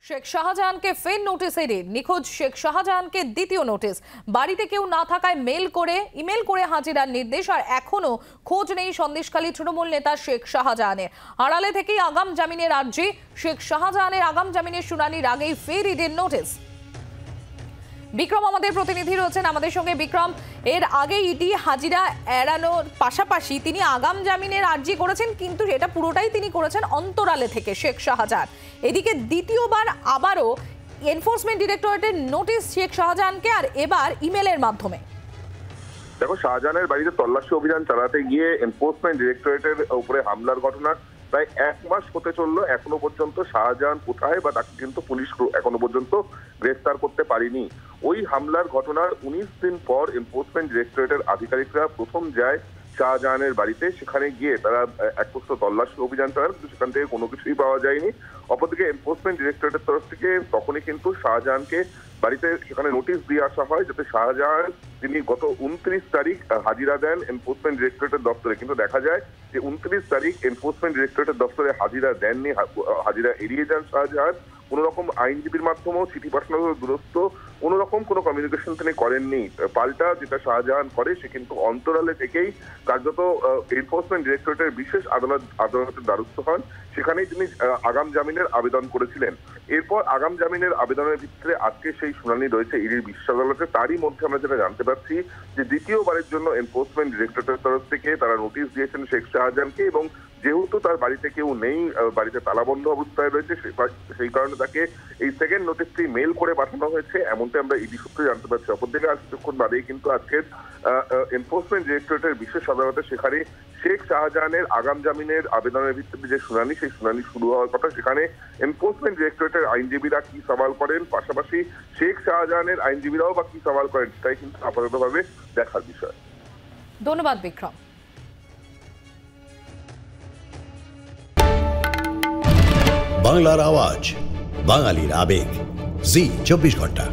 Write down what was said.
শেখ শাহজাহানকে ফের নোটিশ এনে নিখোঁজ শেখ শাহজাহানকে দ্বিতীয় নোটিশ। বাড়িতে কেউ না থাকায় ইমেল করে হাজিরার নির্দেশ। আর এখনো খোঁজ নেই সন্দেশখালী তৃণমূল নেতা শেখ শাহজাহানের। আড়ালে থেকেই আগাম জামিনের আর্জি। শেখ শাহজাহানের আগাম জামিনের শুনানির আগেই ফের ইডির নোটিশ। বিক্রম আমাদের প্রতিনিধি রয়েছেন আমাদের সঙ্গে। বিক্রম, এর আগে ইডি হাজিরা এড়ানোর পাশাপাশি তিনি আগাম জামিনের আর্জি করেছেন, কিন্তু এটা পুরোটাই তিনি করেছেন অন্তরালে থেকে শেখ শাহজাহান। এদিকে দ্বিতীয়বার আবারও এনফোর্সমেন্ট ডিরেক্টরেটের নোটিশ শেখ শাহজাহানকে, আর এবার ইমেলের মাধ্যমে। দেখো, শাহজাহানের বাড়িতে তল্লাশি অভিযান চালাতে গিয়ে এনফোর্সমেন্ট ডিরেক্টরেটের উপরে হামলার ঘটনা প্রায় 1 মাস হতে চললো। এখনো পর্যন্ত শাহজাহান কোথায় বা তাকে কিন্তু পুলিশ এখনো পর্যন্ত গ্রেফতার করতে পারেনি। ওই হামলার ঘটনার 19 দিন পর এনফোর্সমেন্ট ডিরেক্টরেটের আধিকারিকরা প্রথম যায় শাহজাহানের বাড়িতে। সেখানে গিয়ে তারা একপক্ষ তল্লাশি অভিযান চালান, কিন্তু সেখান থেকে কোনো কিছুই পাওয়া যায়নি। অপরদিকে এনফোর্সমেন্ট ডিরেক্টরেটের তরফ থেকে তখনই কিন্তু শাহজাহানকে বাড়িতে সেখানে নোটিশ দিয়ে আসা হয়, যাতে শাহজাহান তিনি গত 29 তারিখ হাজিরা দেন এনফোর্সমেন্ট ডিরেক্টরেটের দপ্তরে। কিন্তু দেখা যায় যে 29 তারিখ এনফোর্সমেন্ট ডিরেক্টরেটের দপ্তরে হাজিরা দেননি, হাজিরা এড়িয়ে যান শাহজাহান। কোন রকম আইনজীবীর মাধ্যমেও চিঠি পাঠানোর দূরস্থ কোন রকম কোনো কমিউনিকেশন তিনি করেননি। পাল্টা যেটা শাহজাহান করে, সে কিন্তু অন্তরালে থেকেই কার্যত এনফোর্সমেন্ট ডিরেক্টরেটের বিশেষ আদালতের দ্বারস্থ হন। সেখানেই তিনি আগাম জামিনের আবেদন করেছিলেন। এরপর আগাম জামিনের আবেদনের ভিত্তিতে আজকে সেই শুনানি রয়েছে ইডির বিশেষ আদালতে। তারই মধ্যে আমরা যেটা জানতে পারছি যে দ্বিতীয়বারের জন্য এনফোর্সমেন্ট ডিরেক্টরেটের তরফ থেকে তারা নোটিশ দিয়েছেন শেখ শাহজাহানকে, এবং যেহেতু তার বাড়িতে কেউ নেই, বাড়িতে তালাবন্ধ অবস্থায় রয়েছে, সেই কারণে তাকে এই সেকেন্ড নোটিশটি মেল করে পাঠানো হয়েছে, এমনটা আমরা ইডি সূত্রে জানতে পারছি। অপরদিকে আজ কিছুক্ষণ বাদেই কিন্তু আজকের এনফোর্সমেন্ট ডিরেক্টরেটের বিশেষ আদালতে সেখানে শেখ শাহজাহানের আগাম জামিনের আবেদনের ভিত্তিতে যে শুনানি, সেই শুনানি শুরু হওয়ার কথা। সেখানে এনফোর্সমেন্ট ডিরেক্টরেটের আইনজীবীরা কি সওয়াল করেন, পাশাপাশি শেখ শাহজাহানের আইনজীবীরাও বা কি সওয়াল করেন, সেটাই কিন্তু আপাততভাবে দেখার বিষয়। ধন্যবাদ বিক্রম। বাংলার আওয়াজ, বাঙালির আবেগ, জি 24 ঘন্টা।